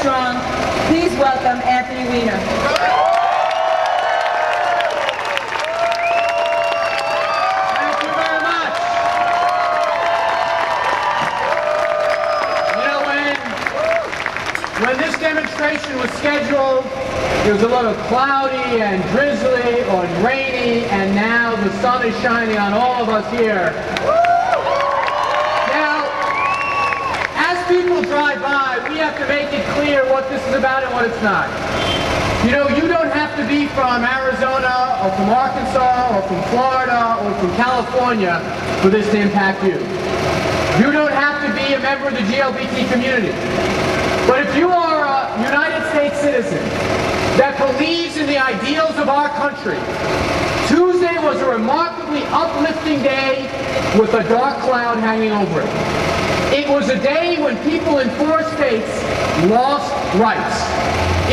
strong. Please welcome Anthony Weiner. Thank you very much. You know, when this demonstration was scheduled, it was a little cloudy and drizzly or rainy, and now the sun is shining on all of us here. Now, as people drive by, we have to make it clear what this is about and what it's not. You know, you don't have to be from Arizona or from Arkansas or from Florida or from California for this to impact you. You don't have to be a member of the GLBT community. But if you are a United States citizen that believes in the ideals of our country, Tuesday was a remarkably uplifting day with a dark cloud hanging over it. It was a day when people in 4 states lost rights.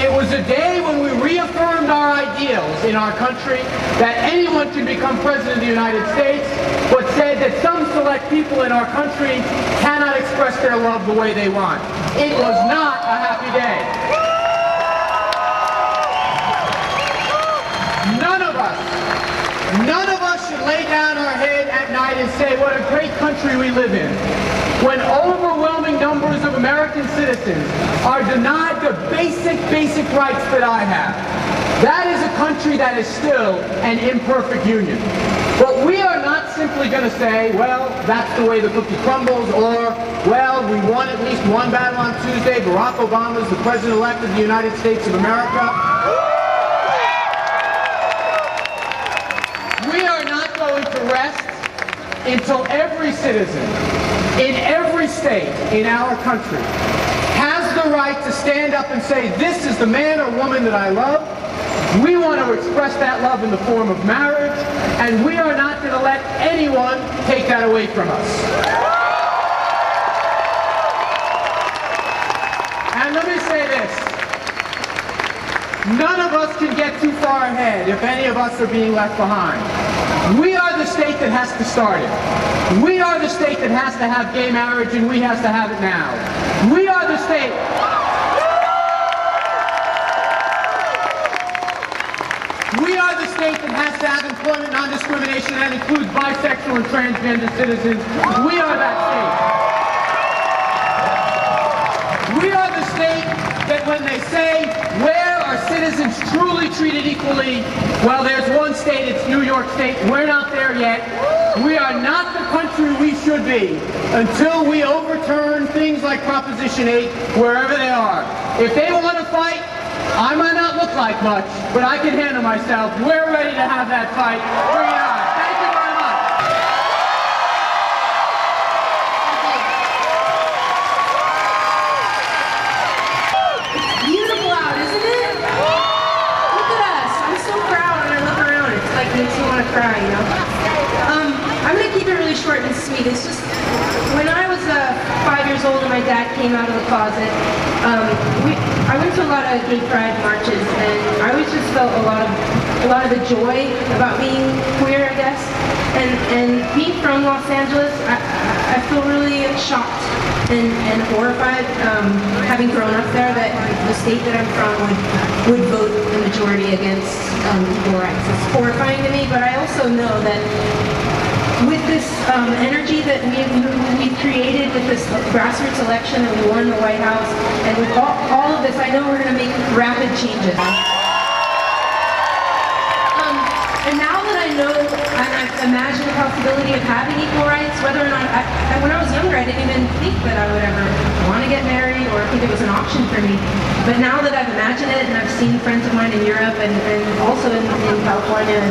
It was a day when we reaffirmed our ideals in our country that anyone can become president of the United States, but said that some select people in our country cannot express their love the way they want. It was not a happy day. None of us should lay down our head at night and say, what a great country we live in, when overwhelming numbers of American citizens are denied the basic rights that I have. That is a country that is still an imperfect union. But we are not simply going to say, well, that's the way the cookie crumbles, or, well, we won at least one battle on Tuesday, Barack Obama is the president-elect of the United States of America. We are not going to rest until every citizen in every state in our country has the right to stand up and say, this is the man or woman that I love. We want to express that love in the form of marriage, and we are not going to let anyone take that away from us. And let me say this. None of us can get too far ahead if any of us are being left behind. We are the state that has to start it. We are the state that has to have gay marriage, and we have to have it now. We are the state. We are the state that has to have employment non-discrimination that includes bisexual and transgender citizens. We are that state. We are the state that when they say, where are citizens truly treated equally? Well, there's one state, it's New York State. We're not there yet. We are not the country we should be until we overturn things like Proposition 8 wherever they are. If they want to fight, I might not look like much, but I can handle myself. We're ready to have that fight. Bring it on. Thank you very much. It's beautiful out, isn't it? Look at us. I'm so proud when I look around. It's like makes me want to cry, you know? I'm going to keep it really short and sweet. It's just, when I was 5 years old and my dad came out of the closet, I went to a lot of gay pride marches, and I always just felt a lot of the joy about being queer, I guess. And being from Los Angeles, I feel really shocked and horrified, having grown up there, that the state that I'm from would vote the majority against equal rights. It's horrifying to me, but I also know that with this energy that we've created with this grassroots election, and we won the White House, and with all of this, I know we're going to make rapid changes. And now that I know, and I imagine the possibility of having equal rights, whether or not, when I was younger, I didn't even think that I would ever want to get married or think it was an option for me. But now that I've imagined it, and I've seen friends of mine in Europe and also in California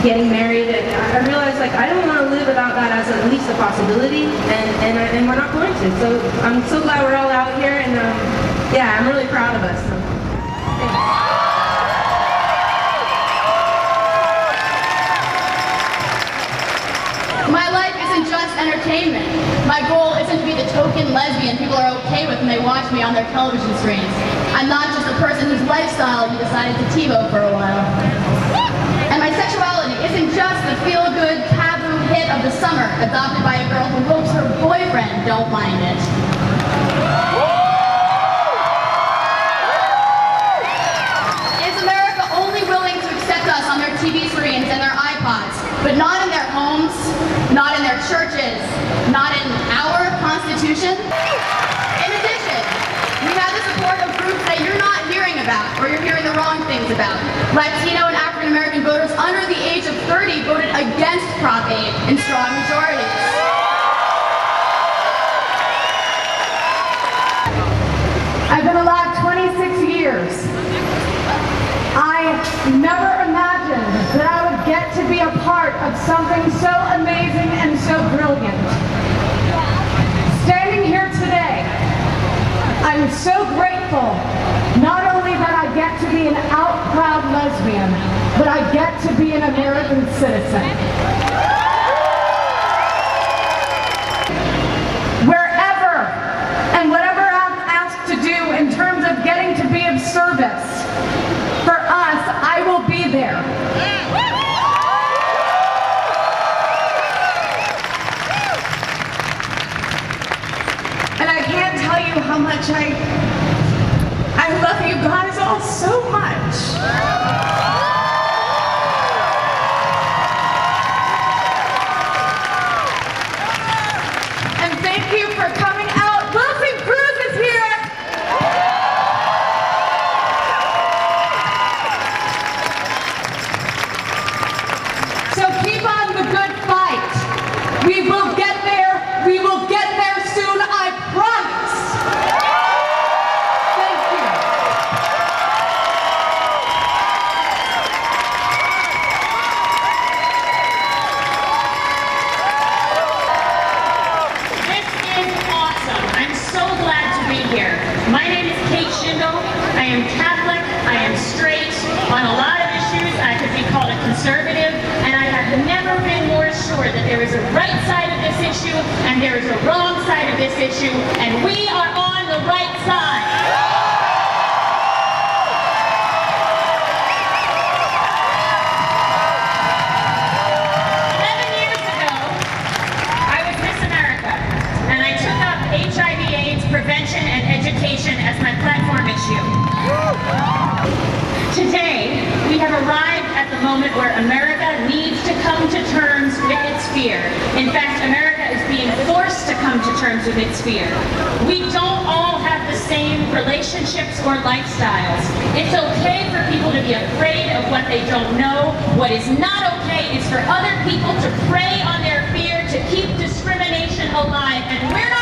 getting married, I realized, like, I don't want to live without that as at least a possibility, and we're not going to. So I'm so glad we're all out here, and yeah, I'm really proud of us. So, thanks. My life isn't just entertainment. My goal isn't to be the token lesbian people are okay with when they watch me on their television screens. I'm not just a person whose lifestyle you decided to TiVo for a while. And my sexuality isn't just the feel-good taboo hit of the summer adopted by a girl who hopes her boyfriend don't mind it. about, or you're hearing the wrong things about. Latino and African American voters under the age of 30 voted against Prop 8 in strong majorities. I've been alive 26 years. I never imagined that I would get to be a part of something so amazing and so brilliant. Standing here today, I'm so grateful not only that I get to be an out proud lesbian, but I get to be an American citizen. Wherever and whatever I'm asked to do in terms of getting to be of service for us, I will be there. And I can't tell you how much I love you guys all so much. Thank you for coming out. Wilson Cruz is here. So keep on the good fight. We will get there. We will get there soon, I promise. Thank you. My name is Kate Shindle. I am Catholic. I am straight. On a lot of issues, I could be called a conservative, and I have never been more sure that there is a right side of this issue and there is a wrong side of this issue, and we are on the right side. Prevention and education as my platform issue. Today, we have arrived at the moment where America needs to come to terms with its fear. In fact, America is being forced to come to terms with its fear. We don't all have the same relationships or lifestyles. It's okay for people to be afraid of what they don't know. What is not okay is for other people to prey on their fear to keep discrimination alive, and we're not